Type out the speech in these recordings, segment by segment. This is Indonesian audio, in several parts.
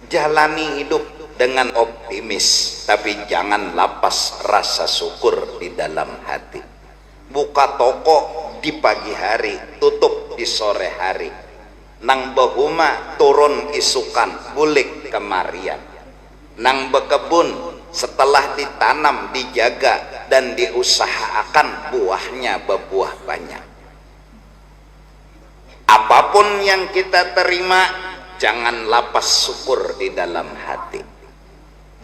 jalani hidup dengan optimis, tapi jangan lapas rasa syukur di dalam hati. Buka toko di pagi hari, tutup di sore hari. Nang bahuma turun isukan, bulik kemarian. Nang bekebun setelah ditanam, dijaga dan diusahakan, buahnya berbuah banyak. Apapun yang kita terima, jangan lapas syukur di dalam hati.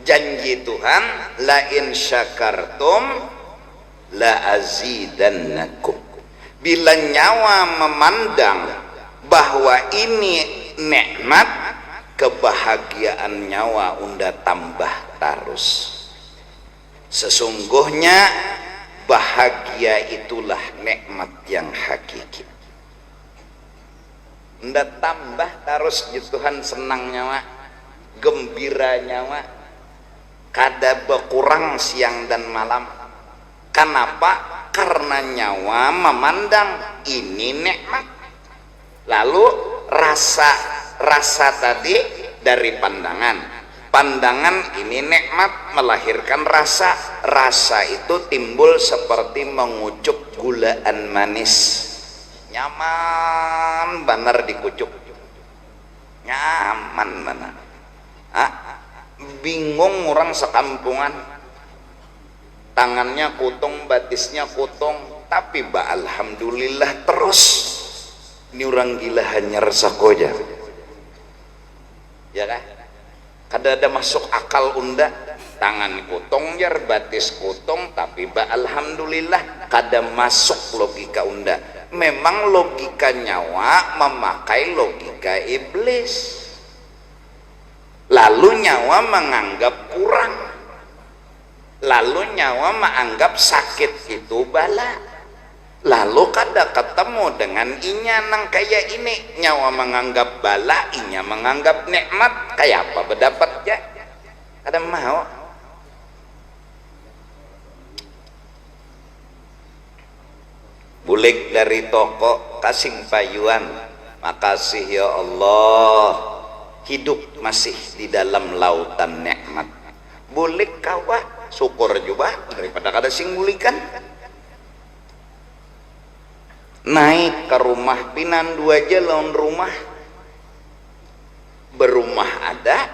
Janji Tuhan, la in syakartum la azidannakum. Bila nyawa memandang bahwa ini nikmat, kebahagiaan nyawa unda tambah terus. Sesungguhnya bahagia itulah nikmat yang hakiki. Unda tambah terus Tuhan, senang nyawa, gembira nyawa, kada berkurang siang dan malam. Kenapa? Karena nyawa memandang ini nikmat. Lalu rasa tadi dari pandangan ini nikmat melahirkan rasa itu timbul seperti mengucuk gulaan manis. Nyaman benar dikucuk, nyaman benar. Bingung orang sekampungan, tangannya kutung, batisnya kutung, tapi alhamdulillah terus. Ini orang gila hanya resakoja, ya kan? Kada ada masuk akal unda, tangan kutung jar, batis kutung, tapi alhamdulillah kada masuk logika unda. Memang logika nyawa memakai logika iblis, lalu nyawa menganggap kurang, lalu nyawa menganggap sakit itu bala, lalu kada ketemu dengan inya nang kayak ini. Nyawa menganggap bala, inya menganggap nikmat, kayak apa berdapatnya? Kada mau. Bulik dari toko kasing payuan, makasih ya Allah, hidup masih di dalam lautan nikmat. Bulik kawah, syukur juga daripada kada sing bulikan. Naik ke rumah pinan dua jalan rumah, berumah ada,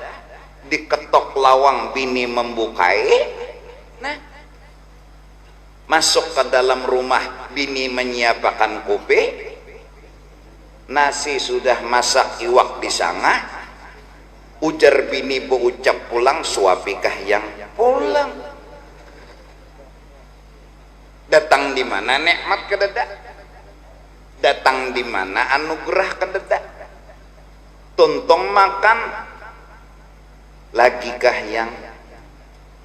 diketok lawang bini membukai. Nah, masuk ke dalam rumah, bini menyiapkan kopi, nasi sudah masak, iwak disanga. Ujar bini berucap pulang, suapikah yang pulang? Datang di mana nikmat kededa? Datang di mana anugerah kededa? Tuntong makan, lagikah yang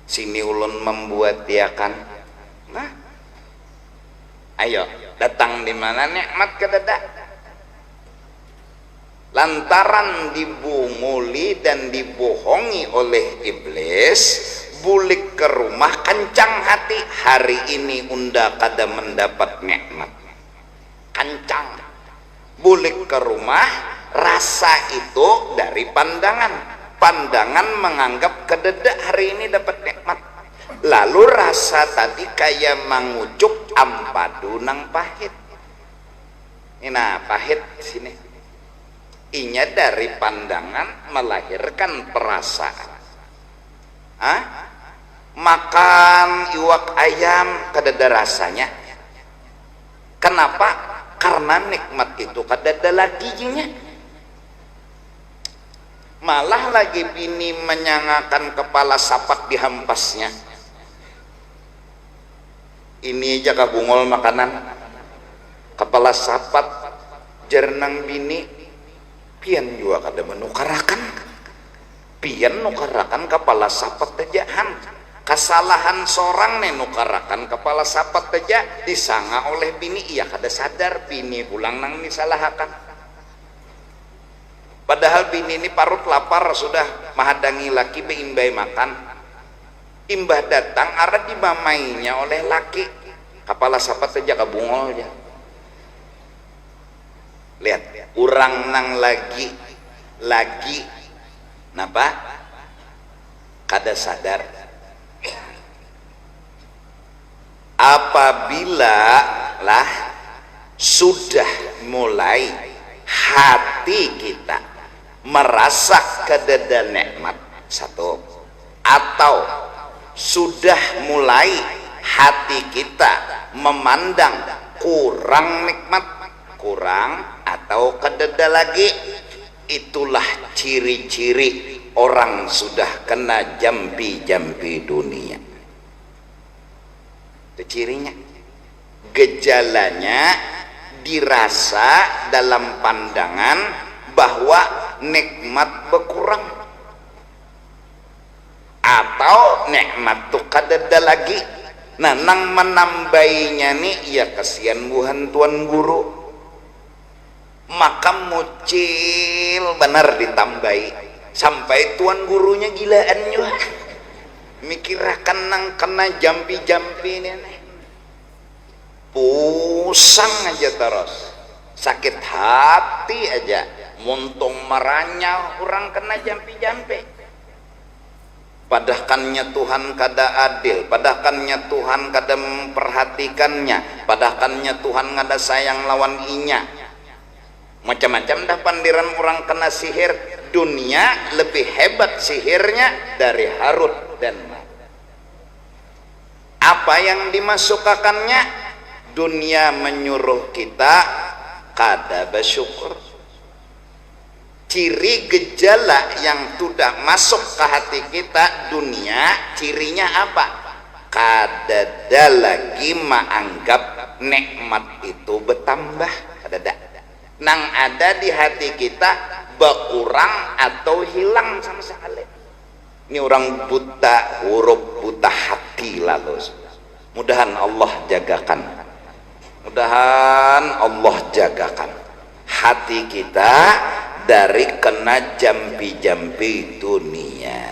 sini ulun membuat diakan? Nah, ayo datang di mana nikmat kededa? Lantaran dibunguli dan dibohongi oleh iblis, bulik ke rumah kencang hati, hari ini unda kada mendapat nikmat. Kencang bulik ke rumah, rasa itu dari pandangan menganggap kededa hari ini dapat nikmat. Lalu rasa tadi kayak mengucuk ampadu nang pahit. Nah, pahit sini. Inya dari pandangan melahirkan perasaan. Makan iwak ayam kadada rasanya. Kenapa? Karena nikmat itu kadada laginya. Malah lagi bini menyangakan kepala sapak di hampasnya. Ini aja kabungol makanan kepala sapat jernang bini, pian juga kada menukarakan, pian nukarakan kepala sapat tejahan. Kesalahan seorang nih nukarakan kepala sapat teja, disanga oleh bini, ia kada sadar bini pulang nang disalahakan. Padahal bini ini parut lapar, sudah menghadangi laki beimbai makan. Imbah datang arah dimamainya oleh laki, kepala sapat saja kabungol ya. Lihat, urang nang lagi Napa? Kada sadar. Apabila lah sudah mulai hati kita merasa kededa nikmat satu, atau sudah mulai hati kita memandang kurang nikmat, kurang atau kededa lagi, itulah ciri-ciri orang sudah kena jampi-jampi dunia. Itu cirinya. Gejalanya dirasa dalam pandangan bahwa nikmat berkurang atau nikmat tuh kadada lagi. Nah, nang menambahinya nih, ya kasihan buhan tuan guru, maka mucil benar ditambahi sampai tuan gurunya gilaan juga, mikirakan nang kena jampi-jampi ini nih. Pusang aja terus, sakit hati aja, muntung marahnya orang kena jampi-jampi. Padahkannya Tuhan kada adil, padahkannya Tuhan kada memperhatikannya, padahkannya Tuhan kada sayang lawan inya. Macam-macam dah pandiran orang kena sihir. Dunia lebih hebat sihirnya dari Harut dan Marut. Apa yang dimasukkannya? Dunia menyuruh kita kada bersyukur. Ciri gejala yang sudah masuk ke hati kita dunia, cirinya apa? Kadada lagi menganggap nikmat itu bertambah, kadada. Nang ada di hati kita berkurang atau hilang sama sekali. Ini orang buta huruf, buta hati lalu. Mudahan Allah jagakan. Mudahan Allah jagakan hati kita dari kena jampi-jampi dunia.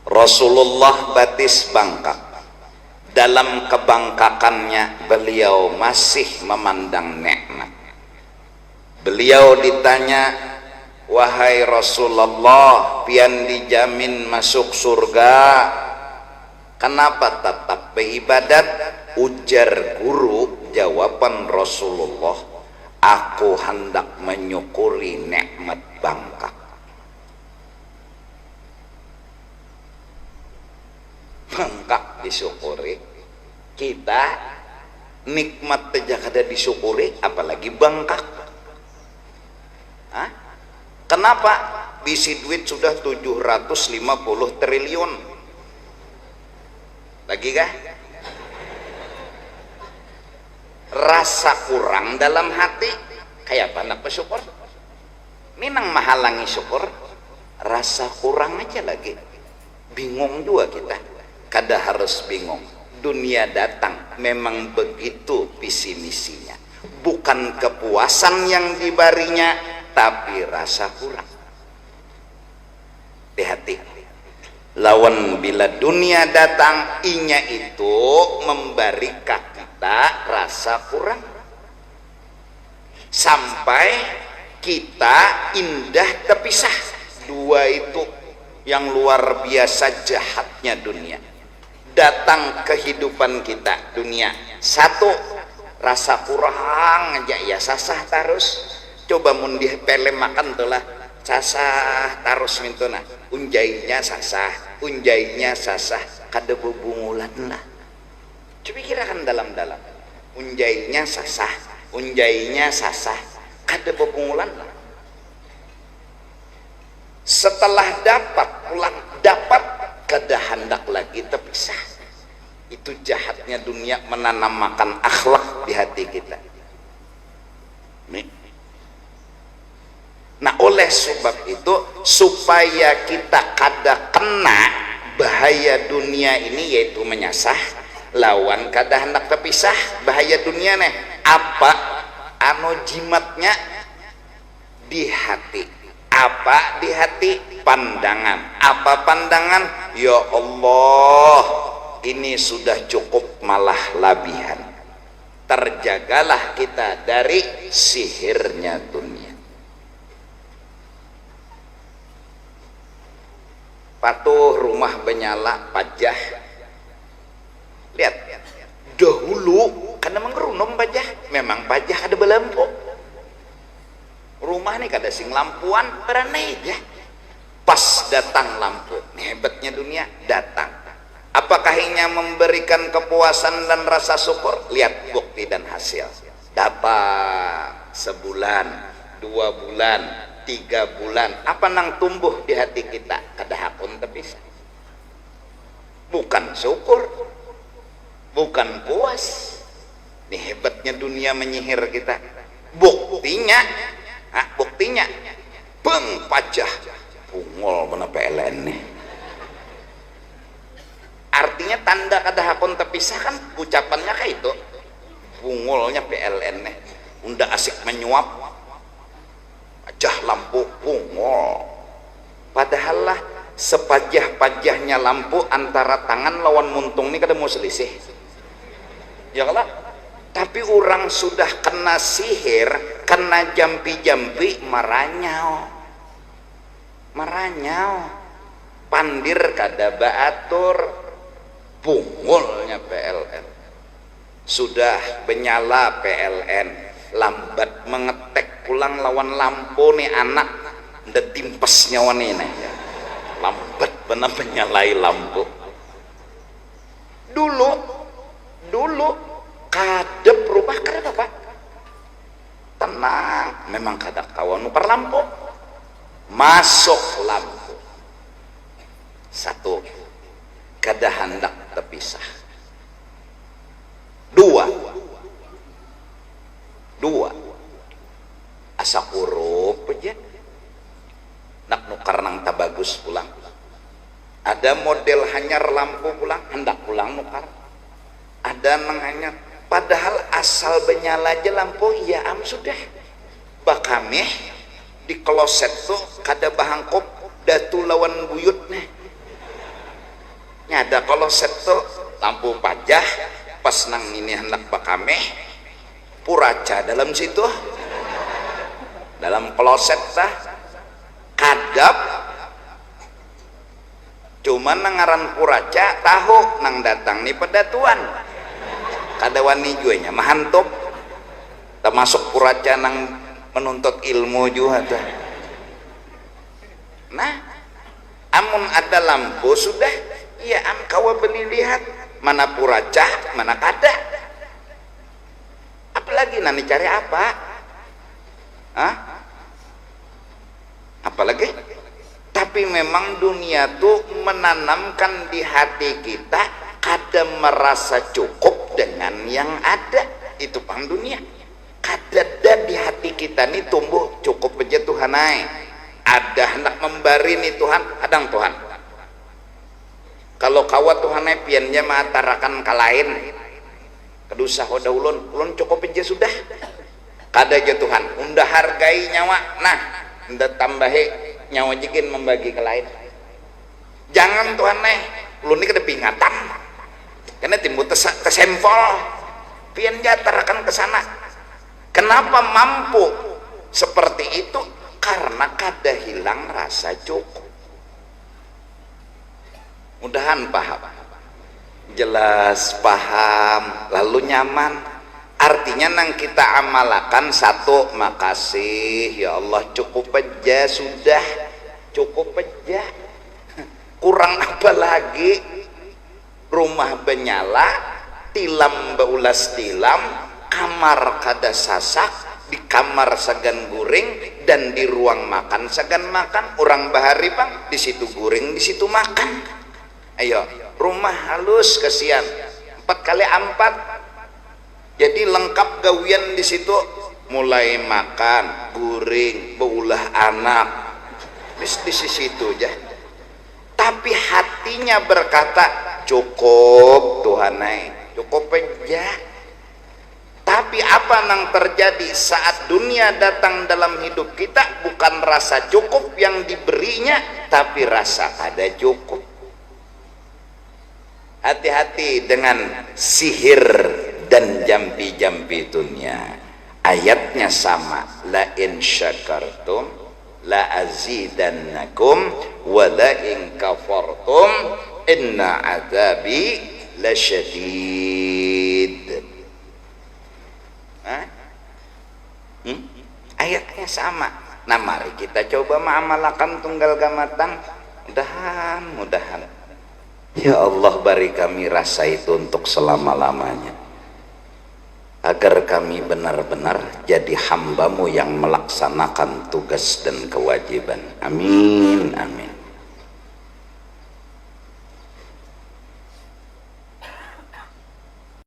Rasulullah batis bangkak. Dalam kebangkakannya beliau masih memandang nikmat. Beliau ditanya, wahai Rasulullah, pian dijamin masuk surga, kenapa tetap beribadat? Ujar guru, jawaban Rasulullah, aku hendak menyukuri nikmat bangkak. Bangkak disyukuri, kita nikmat saja kada disyukuri, apalagi bangkak. Hah? Kenapa? Bisi duit sudah 750 triliun. Lagi kah? Rasa kurang dalam hati, kayak apa nak bersyukur? Minang menghalangi syukur, rasa kurang aja lagi. Bingung juga kita, kada harus bingung. Dunia datang memang begitu visi misinya, bukan kepuasan yang dibarinya, tapi rasa kurang. Hati-hati. Lawan bila dunia datang, inya itu memberi kita rasa kurang, sampai kita indah terpisah. Dua itu yang luar biasa jahatnya dunia. Datang kehidupan kita dunia, satu rasa kurang aja ya sasah terus. Coba mundi pele makan tulah sasah terus mintuna, unjainya sasah, unjainya sasah, kada bubungulan lah. Coba kirakan dalam-dalam, unjainya sasah, unjainya sasah, kada bubungulan lah. Setelah dapat pulang, dapat kada hendak lagi terpisah. Itu jahatnya dunia menanamkan akhlak di hati kita. Nah, oleh sebab itu, supaya kita kada kena bahaya dunia ini, yaitu menyasah, lawan kada hendak terpisah bahaya dunia nih. Apa anu jimatnya? Di hati. Apa di hati? Pandangan. Apa pandangan? Ya Allah, ini sudah cukup malah labihan. terjagalah kita dari sihirnya dunia. Patuh rumah benyala pajah. Lihat, dahulu karena mengerunom pajah, memang pajah ada belampu. Rumah nih kada sing lampuan beranai ya. Pas datang lampu, nih hebatnya dunia datang. Apakah ini memberikan kepuasan dan rasa syukur? Lihat bukti dan hasil. Dapat sebulan, 2 bulan, 3 bulan. Apa nang tumbuh di hati kita? Kada hakun terpisah. Bukan syukur, bukan puas. Ini hebatnya dunia menyihir kita. Buktinya, beng pajah, pungol mana PLN nih. Artinya tanda kada hakun terpisah kan ucapannya kayak itu. Pungolnya PLN nih. Unda asik menyuap. Pajah lampu pungol. Padahal lah sepajah-pajahnya lampu antara tangan lawan muntung nih kada mau selisih. Ya kalau tapi orang sudah kena sihir, kena jampi-jampi maranyau, pandir kada baatur, pungulnya PLN. Sudah benyala PLN, lambat mengetek pulang lawan lampu nih anak, nda timpes nyawa nih lambat benar menyalai lampu. Dulu kadep rumah kada apa tenang, memang kada kawan nukar lampu, masuk lampu satu, kada hendak terpisah. Dua asa kurup aja nak nukar nang tabagus pulang. Ada model hanyar lampu pulang, hendak pulang nukar. Ada nang hanyar, padahal asal benyala aja lampu ya sudah bakameh di kloset tuh kada bahangkop datu lawan buyut nih nyada kloset tuh lampu pajah pas nang ini hendak bakameh puraca dalam situ dalam kloset tah kadap cuman nangaran puraca tahu nang datang nih pedatuan kada wani juanya mahantop termasuk puraca nang menuntut ilmu juga tuh. Nah amun ada lampu sudah ya kawa beli lihat mana puraca mana kada, apalagi nanti cari apa apalagi. Tapi memang dunia tuh menanamkan di hati kita kada merasa cukup dengan yang ada. Itu paham dunia. Kada di hati kita nih tumbuh cukup aja Tuhan ada hendak memberi nih Tuhan adang Tuhan. Kalau kawat Tuhan piannya matarakan kalain kedusah hoda ulun cukup aja sudah. Kada aja Tuhan unda hargai nyawa, nah unda tambahi nyawa jikin membagi ke lain. Jangan Tuhan ulun ini kada pingatan karena timbul tesempol pian jatarakan ke sana. Kenapa mampu seperti itu? Karena kada hilang rasa cukup. Mudahan paham, jelas paham lalu nyaman. Artinya nang kita amalakan satu, makasih ya Allah cukup aja sudah, cukup aja, kurang apa lagi. Rumah benyala, tilam beulas tilam, kamar kada sasak, di kamar sagan guring, dan di ruang makan sagan makan. Orang bahari bang di situ guring di situ makan. Ayo rumah halus kesian 4x4. Jadi lengkap gawian di situ, mulai makan, guring, beulah anak, di situ aja. Tapi hatinya berkata cukup Tuhan cukup aja. Tapi apa yang terjadi saat dunia datang dalam hidup kita? Bukan rasa cukup yang diberinya, tapi rasa ada cukup. Hati-hati dengan sihir dan jampi-jampi dunia. Ayatnya sama, la in syakartum la azidannakum wa la in kafartum inna adzabi lasyadid. Ayatnya sama. Nah mari kita coba mengamalkan tunggal gamatan, mudahan ya Allah beri kami rasa itu untuk selama-lamanya, agar kami benar-benar jadi hamba-Mu yang melaksanakan tugas dan kewajiban. Amin amin.